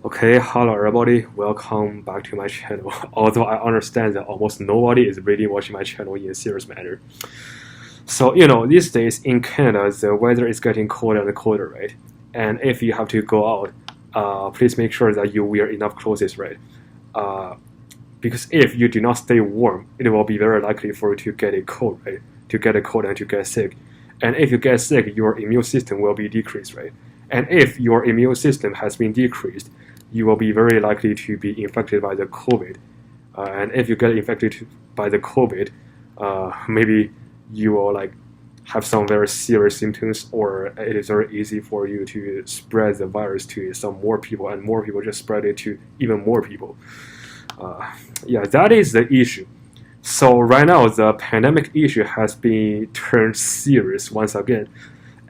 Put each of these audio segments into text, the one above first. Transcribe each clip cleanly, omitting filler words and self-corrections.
Okay, hello everybody, welcome back to my channel. Although I understand that almost nobody is really watching my channel in a serious manner. So, these days in Canada, the weather is getting colder and colder, right? And if you have to go out, please make sure that you wear enough clothes, right? Because if you do not stay warm, it will be very likely for you to get a cold, right? To get a cold and to get sick. And if you get sick, your immune system will be decreased, right? And if your immune system has been decreased, you will be very likely to be infected by the COVID. And if you get infected by the COVID, maybe you will have some very serious symptoms, or it is very easy for you to spread the virus to some more people, and more people just spread it to even more people. Yeah, that is the issue. So right now, the pandemic issue has been turned serious once again.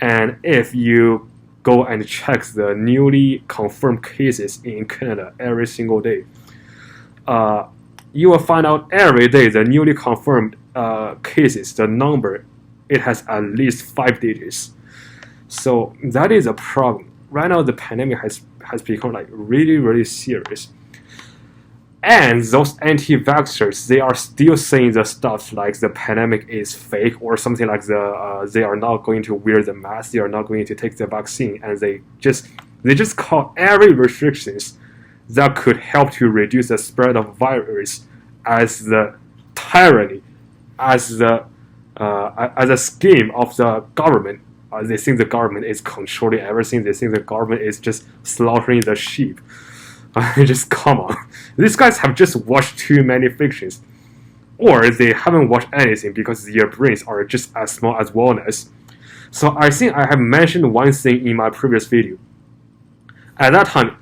And if you go and check the newly confirmed cases in Canada every single day, you will find out every day the newly confirmed cases, the number, it has at least 5 digits. So that is a problem. Right now, the pandemic has become really, really serious. And those anti-vaxxers, they are still saying the stuff like the pandemic is fake, or something like they are not going to wear the mask, they are not going to take the vaccine, and they just call every restrictions that could help to reduce the spread of virus as the tyranny, as a scheme of the government. They think the government is controlling everything. They think the government is just slaughtering the sheep. Just come on. These guys have just watched too many fictions. Or they haven't watched anything because their brains are just as small as walnuts. So I think I have mentioned one thing in my previous video. At that time,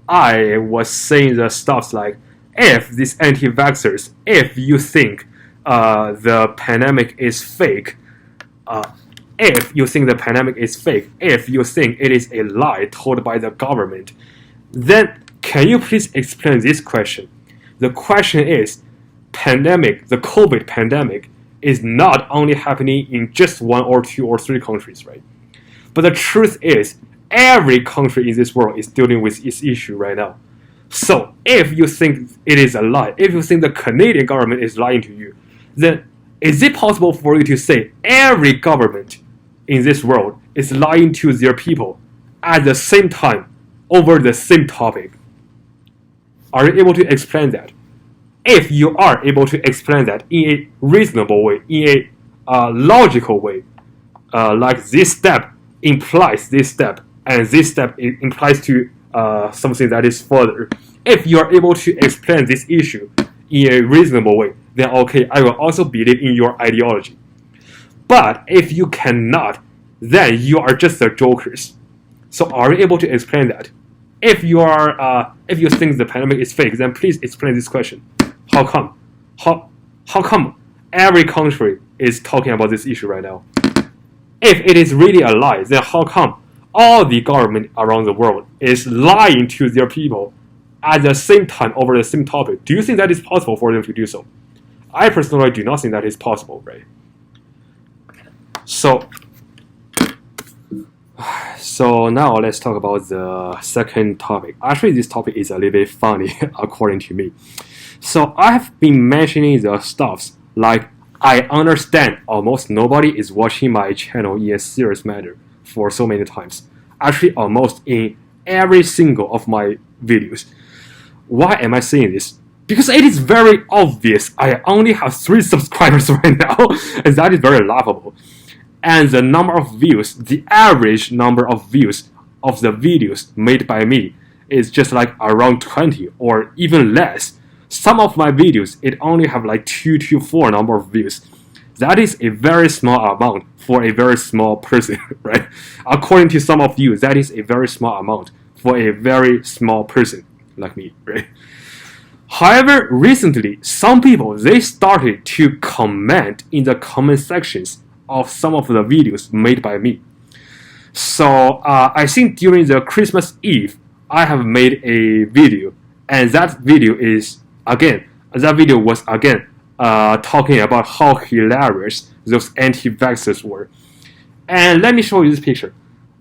I was saying the stuff like, if these anti-vaxxers, if you think the pandemic is fake, if you think the pandemic is fake, if you think it is a lie told by the government, then can you please explain this question? The question is, the COVID pandemic is not only happening in just 1 or 2 or 3 countries, right? But the truth is, every country in this world is dealing with this issue right now. So if you think it is a lie, if you think the Canadian government is lying to you, then is it possible for you to say every government in this world is lying to their people at the same time over the same topic? Are you able to explain that? If you are able to explain that in a reasonable way, in a logical way, like this step implies this step, and this step implies to something that is further. If you are able to explain this issue in a reasonable way, then okay, I will also believe in your ideology. But if you cannot, then you are just the jokers. So are you able to explain that? If you think the pandemic is fake, then please explain this question. How come? How come every country is talking about this issue right now? If it is really a lie, then how come all the government around the world is lying to their people at the same time over the same topic? Do you think that is possible for them to do so? I personally do not think that is possible, right? So now let's talk about the second topic. Actually, this topic is a little bit funny according to me. So I have been mentioning the stuffs like, I understand almost nobody is watching my channel in a serious manner for so many times. Actually, almost in every single of my videos. Why am I saying this? Because it is very obvious I only have 3 subscribers right now, and that is very laughable. And the number of views, the average number of views of the videos made by me is just around 20 or even less. Some of my videos, it only have 2 to 4 number of views. That is a very small amount for a very small person, right? According to some of you, that is a very small amount for a very small person like me, right? However, recently, some people, they started to comment in the comment sections of some of the videos made by me. So I think during the Christmas Eve, I have made a video, and that video was again talking about how hilarious those anti-vaxxers were. And let me show you this picture.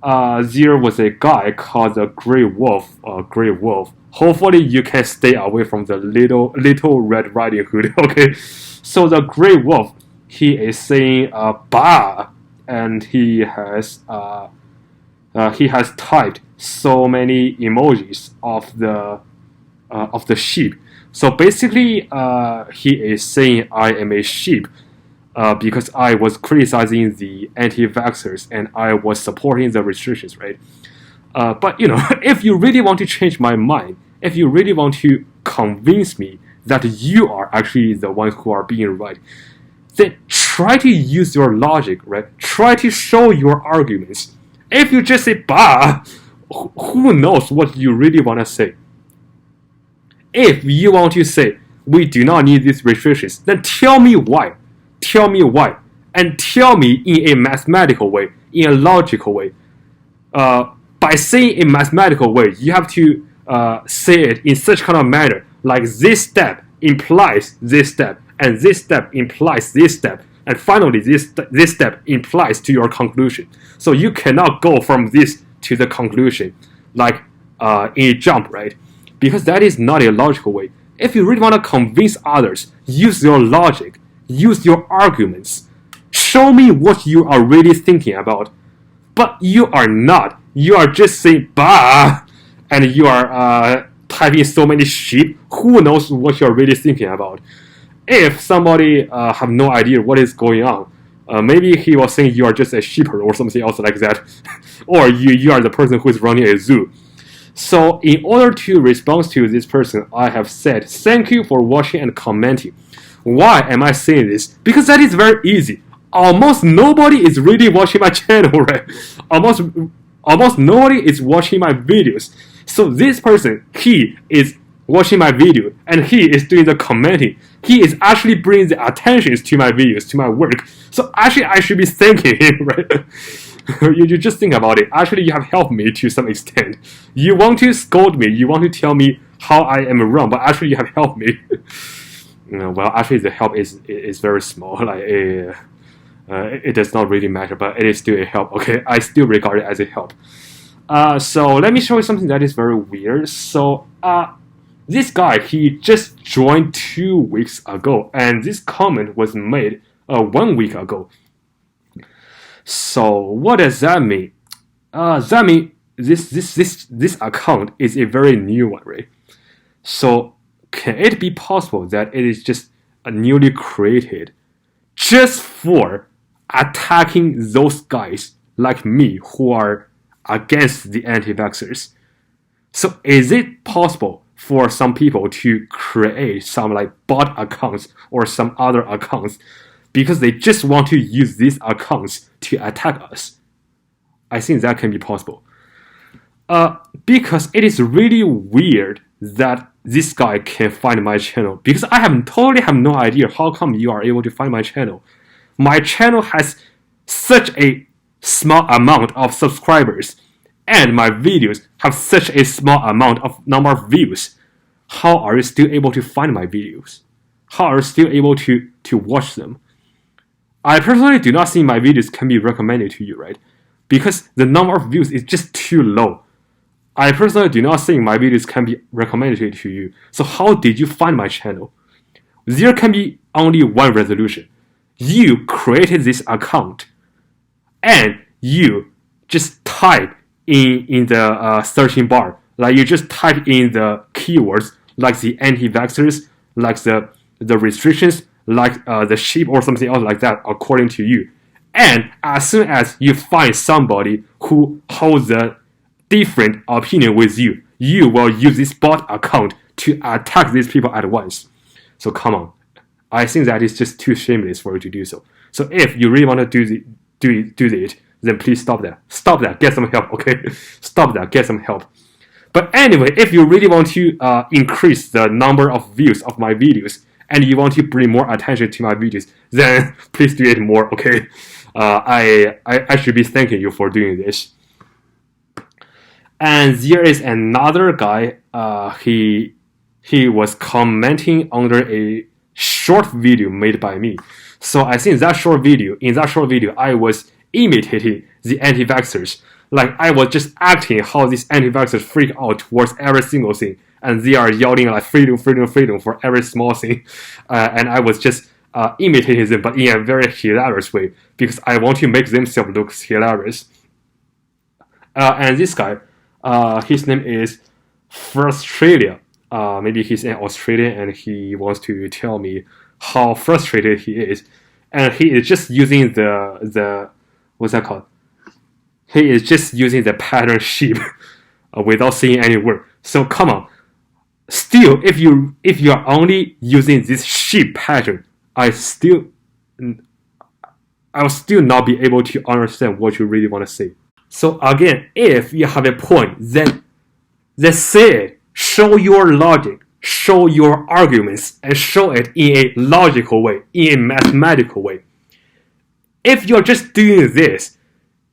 there was a guy called the Grey Wolf. Grey Wolf. Hopefully, you can stay away from the little Red Riding Hood. Okay, so the Grey Wolf, he is saying "bah," and he has typed so many emojis of the sheep. So basically, he is saying I am a sheep because I was criticizing the anti-vaxxers and I was supporting the restrictions, right? But if you really want to change my mind, if you really want to convince me that you are actually the ones who are being right, then try to use your logic, right? Try to show your arguments. If you just say "bah," who knows what you really want to say? If you want to say we do not need these restrictions, then tell me why. Tell me why. And tell me in a mathematical way, in a logical way. By saying in mathematical way, you have to say it in such kind of manner, like this step implies this step, and this step implies this step, and finally this step implies to your conclusion. So you cannot go from this to the conclusion like in a jump, right? Because that is not a logical way. If you really want to convince others, use your logic, use your arguments. Show me what you are really thinking about. But you are not. You are just saying "bah," and you are typing so many sheep. Who knows what you are really thinking about? If somebody have no idea what is going on, maybe he was saying you are just a sheeper or something else like that, or you are the person who is running a zoo. So in order to respond to this person, I have said, thank you for watching and commenting. Why am I saying this? Because that is very easy. Almost nobody is really watching my channel, right? Almost nobody is watching my videos. So this person, he is watching my video and he is doing the commenting. He is actually bringing the attentions to my videos, to my work. So actually I should be thanking him, right? you just think about it. Actually, you have helped me to some extent. You want to scold me. You want to tell me how I am wrong, but actually you have helped me. Well, actually the help is very small. Like it does not really matter, but it is still a help. Okay, I still regard it as a help. So let me show you something that is very weird. So this guy, he just joined 2 weeks ago, and this comment was made 1 week ago. So what does that mean? That means this account is a very new one, right? So can it be possible that it is just a newly created just for attacking those guys like me who are against the anti-vaxxers? So is it possible for some people to create some like bot accounts or some other accounts because they just want to use these accounts to attack us? I think that can be possible. Because it is really weird that this guy can find my channel. Because I totally have no idea how come you are able to find my channel. My channel has such a small amount of subscribers, and my videos have such a small amount of number of views. How are you still able to find my videos? How are you still able to watch them? I personally do not think my videos can be recommended to you, right? Because the number of views is just too low. I personally do not think my videos can be recommended to you. So how did you find my channel? There can be only one resolution. You created this account and you just type in the searching bar. Like you just type in the keywords like the anti-vaxxers, like the restrictions, like the sheep or something else like that according to you. And as soon as you find somebody who holds a different opinion with you, you will use this bot account to attack these people at once. So come on. I think that is just too shameless for you to do so. So if you really want to do it, then please stop that. Stop that. Get some help, okay? Stop that. Get some help. But anyway, if you really want to increase the number of views of my videos and you want to bring more attention to my videos, then please do it more, okay? I should be thanking you for doing this. And there is another guy. He was commenting under a short video made by me. So I think in that short video, I was imitating the anti-vaxxers. Like I was just acting how these anti-vaxxers freak out towards every single thing, and they are yelling like freedom, freedom, freedom for every small thing, and I was just imitating them, but in a very hilarious way because I want to make themselves look hilarious. And this guy, his name is Frustralia. Maybe he's an Australian and he wants to tell me how frustrated he is, and he is just using the what's that called? He is just using the pattern sheep without saying any word. So come on. Still, if you are only using this sheep pattern, I'll still not be able to understand what you really want to say. So again, if you have a point, then say it. Show your logic, show your arguments, and show it in a logical way, in a mathematical way. If you're just doing this,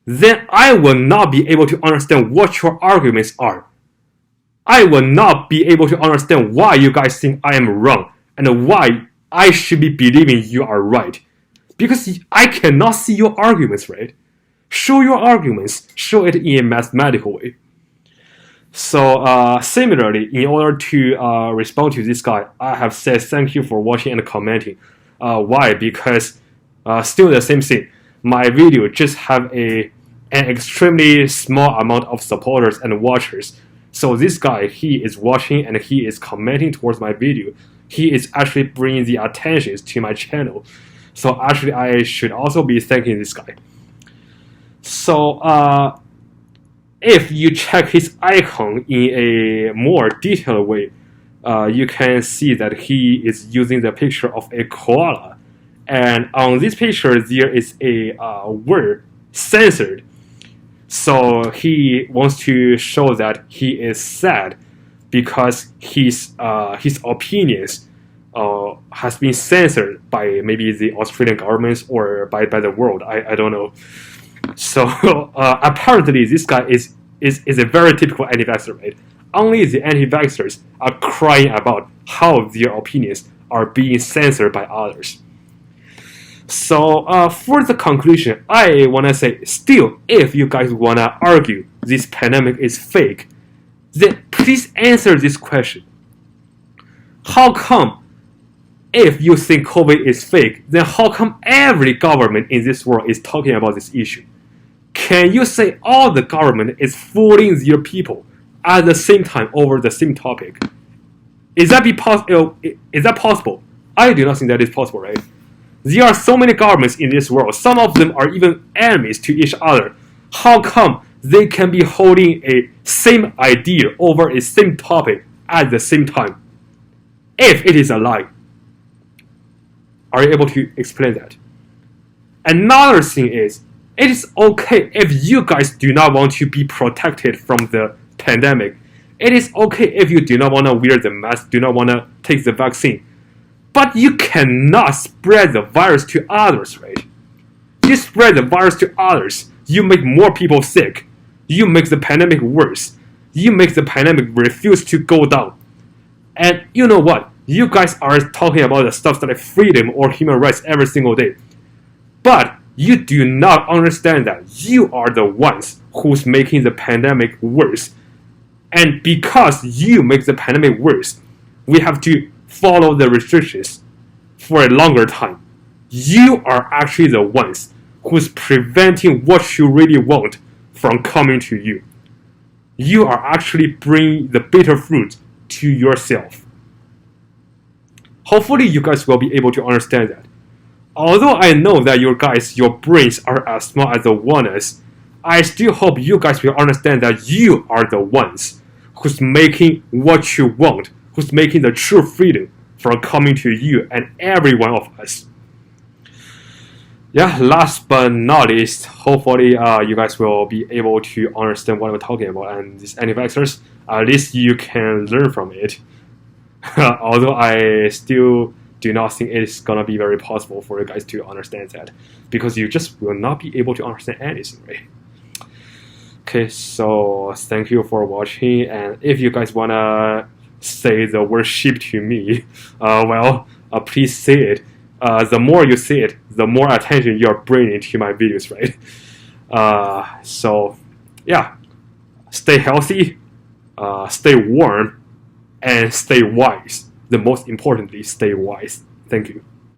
then I will not be able to understand what your arguments are. I will not be able to understand why you guys think I am wrong and why I should be believing you are right. Because I cannot see your arguments, right? Show your arguments, show it in a mathematical way. So similarly, in order to respond to this guy, I have said thank you for watching and commenting. Why? Because still the same thing. My video just have an extremely small amount of supporters and watchers. So this guy, he is watching and he is commenting towards my video. He is actually bringing the attention to my channel. So actually, I should also be thanking this guy. So if you check his icon in a more detailed way, you can see that he is using the picture of a koala. And on this picture, there is a word censored. So he wants to show that he is sad because his opinions has been censored by maybe the Australian government or by the world. I don't know. So apparently this guy is a very typical anti-vaxxer, right? Only the anti-vaxxers are crying about how their opinions are being censored by others. So for the conclusion, I want to say, still, if you guys want to argue this pandemic is fake, then please answer this question. How come, if you think COVID is fake, then how come every government in this world is talking about this issue? Can you say all the government is fooling their people at the same time over the same topic? Is that possible? I do not think that is possible, right? There are so many governments in this world. Some of them are even enemies to each other. How come they can be holding a same idea over a same topic at the same time? If it is a lie, are you able to explain that? Another thing is, it is okay if you guys do not want to be protected from the pandemic. It is okay if you do not want to wear the mask, do not want to take the vaccine. But you cannot spread the virus to others, right? You spread the virus to others, you make more people sick. You make the pandemic worse. You make the pandemic refuse to go down. And you know what? You guys are talking about the stuff like freedom or human rights every single day. But you do not understand that you are the ones who's making the pandemic worse. And because you make the pandemic worse, we have to follow the restrictions for a longer time. You are actually the ones who's preventing what you really want from coming to you. You are actually bringing the bitter fruit to yourself. Hopefully you guys will be able to understand that. Although I know that your brains are as smart as the ones, I still hope you guys will understand that you are the ones who's making what you want, who's making the true freedom from coming to you and every one of us. Yeah, last but not least, hopefully you guys will be able to understand what I'm talking about, and these anti-vaxxers, at least you can learn from it. Although I still do not think it's gonna be very possible for you guys to understand that, because you just will not be able to understand anything, right? Okay, so thank you for watching, and if you guys wanna say the word sheep to me, please say it. The more you say it, the more attention you're bringing to my videos, right? So yeah, stay healthy, stay warm, and stay wise. The most importantly, stay wise. Thank you.